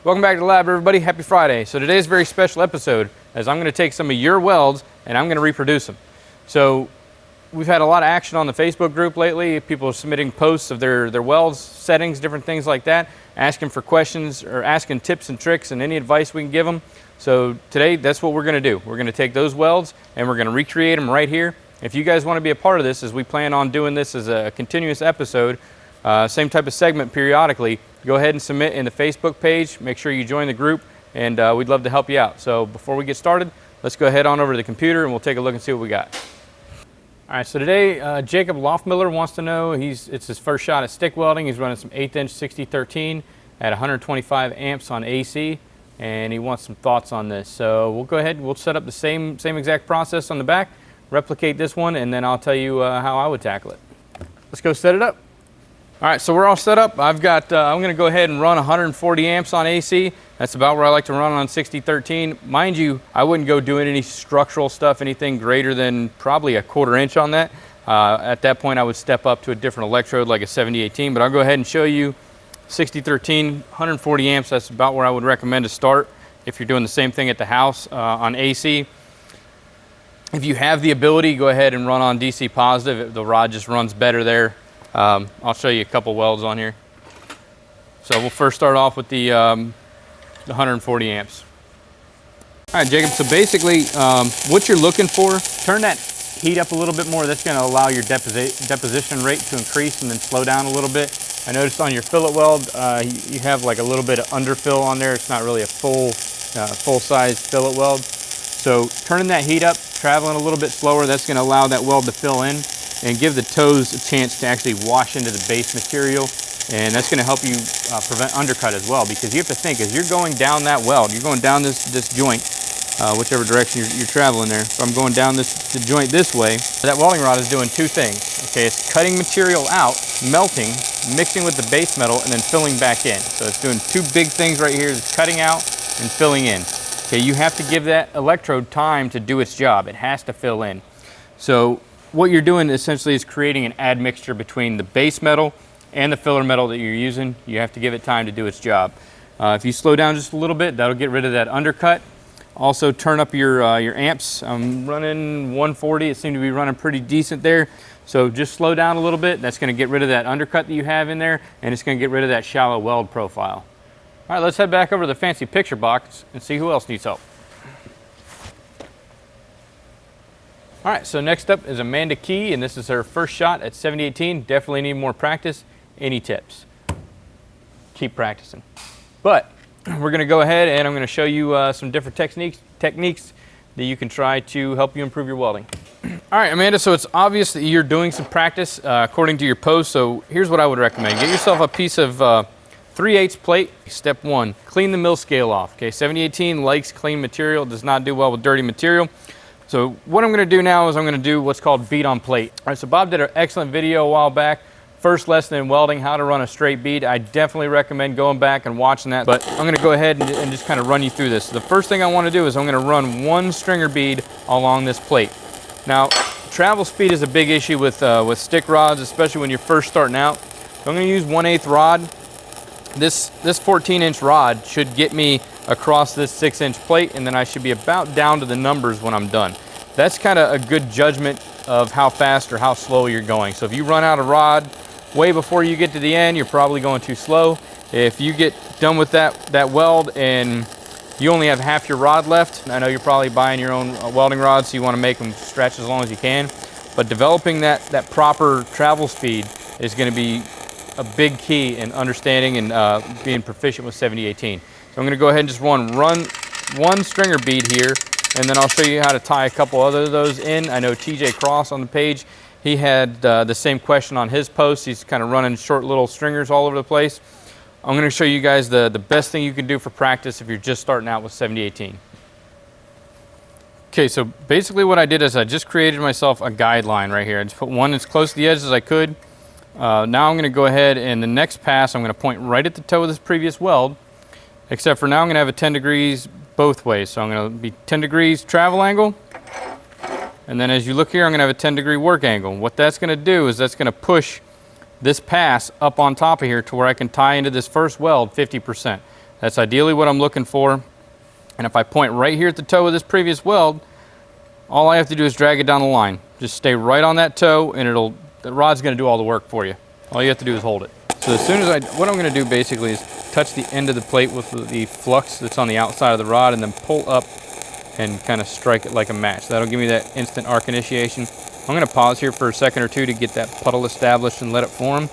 Welcome back to the lab, everybody. Happy Friday. So today's a very special episode as I'm going to take some of your welds and I'm going to reproduce them. So we've had a lot of action on the Facebook group lately. People are submitting posts of their welds, settings, different things like that, asking for questions or asking tips and tricks and any advice we can give them. So today, that's what we're going to do. We're going to take those welds and we're going to recreate them right here. If you guys want to be a part of this, as we plan on doing this as a continuous episode, same type of segment periodically, go ahead and submit in the Facebook page. Make sure you join the group, and we'd love to help you out. So before we get started, let's go ahead on over to the computer and we'll take a look and see what we got. All right, so today Jacob Loftmiller wants to know, it's his first shot at stick welding. He's running some 1/8 inch 6013 at 125 amps on AC, and he wants some thoughts on this. So we'll go ahead, we'll set up the same exact process on the back, replicate this one, and then I'll tell you how I would tackle it. Let's go set it up. All right, so we're all set up. I'm going to go ahead and run 140 amps on AC. That's about where I like to run on 6013. Mind you, I wouldn't go doing any structural stuff, anything greater than probably 1/4 inch on that. At that point, I would step up to a different electrode like a 7018, but I'll go ahead and show you 6013, 140 amps. That's about where I would recommend to start if you're doing the same thing at the house on AC. If you have the ability, go ahead and run on DC positive. The rod just runs better there. I'll show you a couple welds on here. So we'll first start off with the 140 amps. All right, Jacob, so basically what you're looking for, turn that heat up a little bit more. That's going to allow your deposition rate to increase and then slow down a little bit. I noticed on your fillet weld, you have like a little bit of underfill on there. It's not really a full-size fillet weld. So turning that heat up, traveling a little bit slower, that's going to allow that weld to fill in and give the toes a chance to actually wash into the base material, and that's going to help you prevent undercut as well, because you have to think, as you're going down that weld, you're going down this joint, whichever direction you're traveling there. So I'm going down the joint this way. That welding rod is doing two things. Okay, it's cutting material out, melting, mixing with the base metal, and then filling back in. So it's doing two big things right here. It's cutting out and filling in. Okay, you have to give that electrode time to do its job. It has to fill in. So what you're doing essentially is creating an admixture between the base metal and the filler metal that you're using. You have to give it time to do its job. If you slow down just a little bit, that'll get rid of that undercut. Also turn up your amps. I'm running 140. It seemed to be running pretty decent there. So just slow down a little bit. That's going to get rid of that undercut that you have in there, and it's going to get rid of that shallow weld profile. All right, let's head back over to the fancy picture box and see who else needs help. All right, so next up is Amanda Key, and this is her first shot at 7018. Definitely need more practice. Any tips? Keep practicing. But we're going to go ahead and I'm going to show you some different techniques that you can try to help you improve your welding. All right, Amanda, so it's obvious that you're doing some practice according to your post, so here's what I would recommend. Get yourself a piece of 3/8 plate. Step one, clean the mill scale off. Okay, 7018 likes clean material, does not do well with dirty material. So what I'm going to do now is I'm going to do what's called bead on plate. All right, so Bob did an excellent video a while back, first lesson in welding, how to run a straight bead. I definitely recommend going back and watching that, but I'm going to go ahead and just kind of run you through this. The first thing I want to do is I'm going to run one stringer bead along this plate. Now, travel speed is a big issue with stick rods, especially when you're first starting out. So I'm going to use 1/8 rod. This 14-inch rod should get me across this 6-inch plate, and then I should be about down to the numbers when I'm done. That's kind of a good judgment of how fast or how slow you're going. So if you run out of rod way before you get to the end, you're probably going too slow. If you get done with that weld and you only have half your rod left, I know you're probably buying your own welding rods, so you want to make them stretch as long as you can, but developing that proper travel speed is going to be a big key in understanding and being proficient with 7018. So I'm going to go ahead and just run one stringer bead here, and then I'll show you how to tie a couple other of those in. I know TJ Cross on the page, he had the same question on his post. He's kind of running short little stringers all over the place. I'm going to show you guys the best thing you can do for practice if you're just starting out with 7018. Okay, so basically what I did is I just created myself a guideline right here. I just put one as close to the edge as I could. Now I'm going to go ahead and the next pass I'm going to point right at the toe of this previous weld, except for now I'm going to have a 10 degrees both ways. So I'm going to be 10 degrees travel angle, and then as you look here I'm going to have a 10-degree work angle. What that's going to do is that's going to push this pass up on top of here to where I can tie into this first weld 50%. That's ideally what I'm looking for. And if I point right here at the toe of this previous weld, all I have to do is drag it down the line. Just stay right on that toe, and the rod's going to do all the work for you. All you have to do is hold it. So as soon as what I'm going to do basically is touch the end of the plate with the flux that's on the outside of the rod, and then pull up and kind of strike it like a match. That'll give me that instant arc initiation. I'm going to pause here for a second or two to get that puddle established and let it form.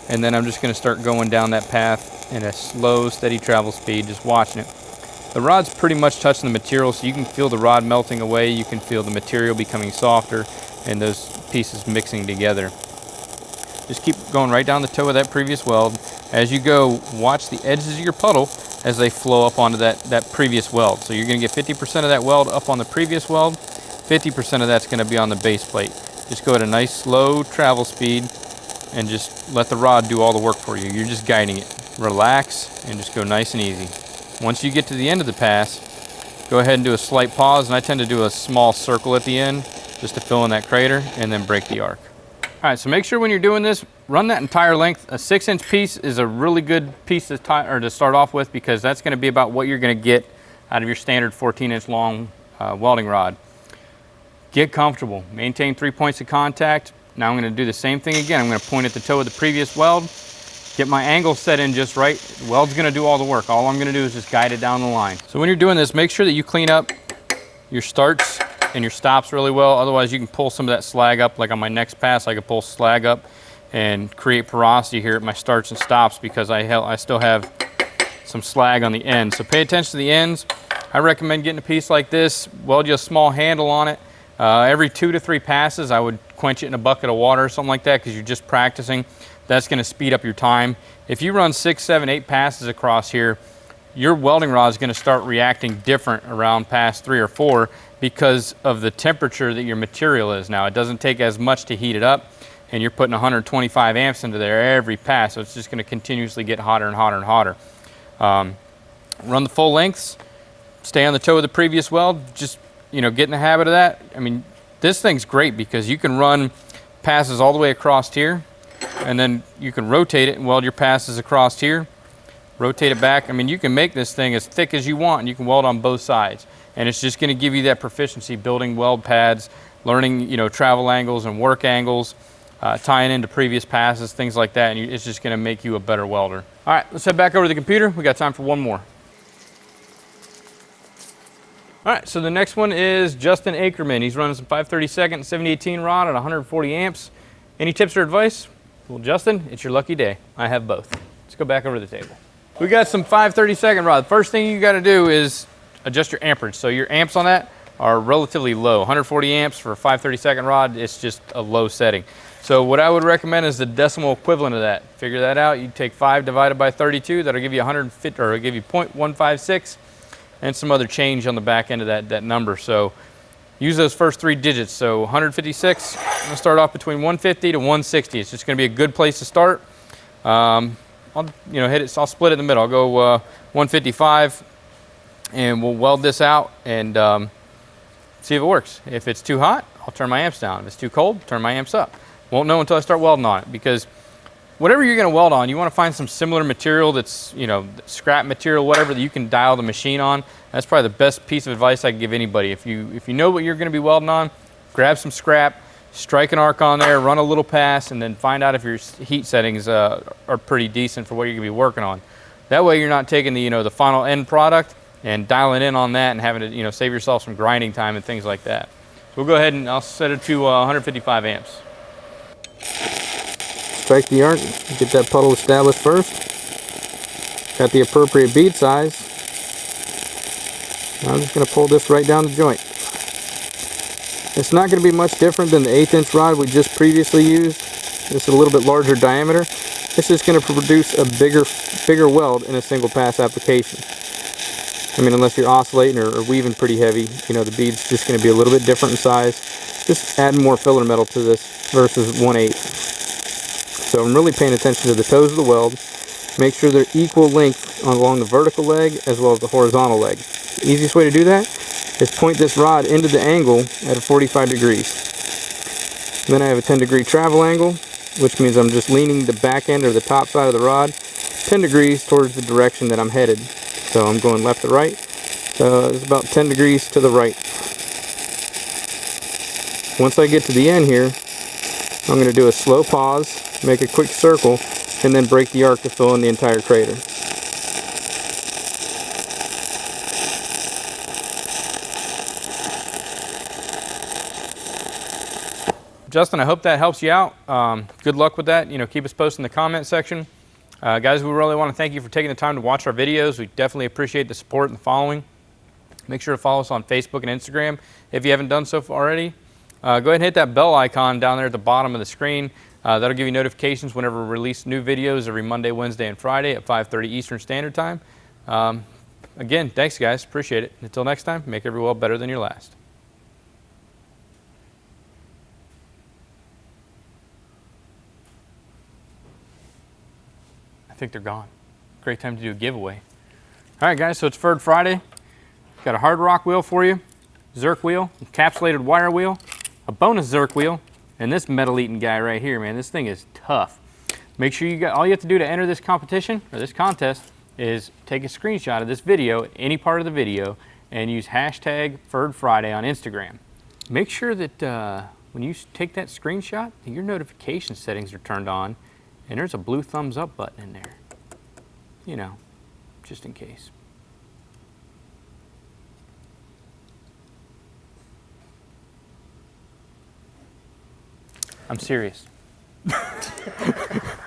And then I'm just going to start going down that path in a slow, steady travel speed, just watching it. The rod's pretty much touching the material, so you can feel the rod melting away. You can feel the material becoming softer and those pieces mixing together. Just keep going right down the toe of that previous weld. As you go, watch the edges of your puddle as they flow up onto that previous weld. So you're going to get 50% of that weld up on the previous weld. 50% of that's going to be on the base plate. Just go at a nice slow travel speed and just let the rod do all the work for you. You're just guiding it. Relax and just go nice and easy. Once you get to the end of the pass, go ahead and do a slight pause, and I tend to do a small circle at the end just to fill in that crater and then break the arc. All right, so make sure when you're doing this, run that entire length. A 6-inch piece is a really good piece to start off with, because that's going to be about what you're going to get out of your standard 14-inch long welding rod. Get comfortable. Maintain 3 points of contact. Now I'm going to do the same thing again. I'm going to point at the toe of the previous weld. Get my angle set in just right. The weld's going to do all the work. All I'm going to do is just guide it down the line. So when you're doing this, make sure that you clean up your starts and your stops really well. Otherwise, you can pull some of that slag up. Like on my next pass, I could pull slag up and create porosity here at my starts and stops, because I still have some slag on the end. So pay attention to the ends. I recommend getting a piece like this. Weld you a small handle on it. Every 2 to 3 passes, I would quench it in a bucket of water or something like that, because you're just practicing. That's going to speed up your time. If you run 6, 7, 8 passes across here, your welding rod is going to start reacting different around pass 3 or 4 because of the temperature that your material is now. It doesn't take as much to heat it up, and you're putting 125 amps into there every pass, so it's just going to continuously get hotter and hotter and hotter. Run the full lengths, stay on the toe of the previous weld, just get in the habit of that. I mean, this thing's great because you can run passes all the way across here, and then you can rotate it and weld your passes across here, rotate it back. I mean, you can make this thing as thick as you want, and you can weld on both sides. And it's just going to give you that proficiency building weld pads, learning, travel angles and work angles, tying into previous passes, things like that. And it's just going to make you a better welder. All right, let's head back over to the computer. We got time for one more. All right, so the next one is Justin Ackerman. He's running some 5/32 7018 rod at 140 amps. Any tips or advice? Well, Justin, it's your lucky day. I have both. Let's go back over to the table. We got some 5/32 rod. First thing you got to do is adjust your amperage. So your amps on that are relatively low. 140 amps for a 5/32 rod, it's just a low setting. So what I would recommend is the decimal equivalent of that. Figure that out. You take 5 divided by 32. That'll give you 150, or it'll give you 0.156, and some other change on the back end of that number. So use those first 3 digits. So 156, I'm going to start off between 150 to 160. It's just going to be a good place to start. I'll hit it. I'll split it in the middle. I'll go 155, and we'll weld this out and see if it works. If it's too hot, I'll turn my amps down. If it's too cold, turn my amps up. Won't know until I start welding on it, because whatever you're going to weld on, you want to find some similar material that's, scrap material, whatever, that you can dial the machine on. That's probably the best piece of advice I can give anybody. If you know what you're going to be welding on, grab some scrap, strike an arc on there, run a little pass, and then find out if your heat settings are pretty decent for what you're going to be working on. That way you're not taking the final end product and dialing in on that and having to save yourself some grinding time and things like that. So we'll go ahead and I'll set it to 155 amps. Strike the arc, get that puddle established first. Got the appropriate bead size. I'm just going to pull this right down the joint. It's not going to be much different than the 1/8" rod we just previously used. This is a little bit larger diameter. It's just going to produce a bigger weld in a single pass application. I mean, unless you're oscillating or weaving pretty heavy, the bead's just going to be a little bit different in size. Just add more filler metal to this versus 1/8. So I'm really paying attention to the toes of the weld. Make sure they're equal length along the vertical leg as well as the horizontal leg. The easiest way to do that is point this rod into the angle at a 45 degrees. Then I have a 10-degree travel angle, which means I'm just leaning the back end or the top side of the rod 10 degrees towards the direction that I'm headed. So I'm going left to right. So it's about 10 degrees to the right. Once I get to the end here, I'm going to do a slow pause, make a quick circle, and then break the arc to fill in the entire crater. Justin, I hope that helps you out. Good luck with that. You know, keep us posted in the comment section. Guys, we really want to thank you for taking the time to watch our videos. We definitely appreciate the support and the following. Make sure to follow us on Facebook and Instagram if you haven't done so already. Go ahead and hit that bell icon down there at the bottom of the screen. That'll give you notifications whenever we release new videos every Monday, Wednesday, and Friday at 5:30 Eastern Standard Time. Again, thanks guys, appreciate it. Until next time, make every weld better than your last. I think they're gone. Great time to do a giveaway. All right guys, so it's Ferd Friday. Got a hard rock wheel for you, Zerk wheel, encapsulated wire wheel, a bonus Zerk wheel, and this metal eating guy right here, man. This thing is tough. Make sure you got, all you have to do to enter this competition or this contest is take a screenshot of this video, any part of the video, and use hashtag Ferd Friday on Instagram. Make sure that when you take that screenshot, your notification settings are turned on, and there's a blue thumbs up button in there. You know, just in case. I'm serious.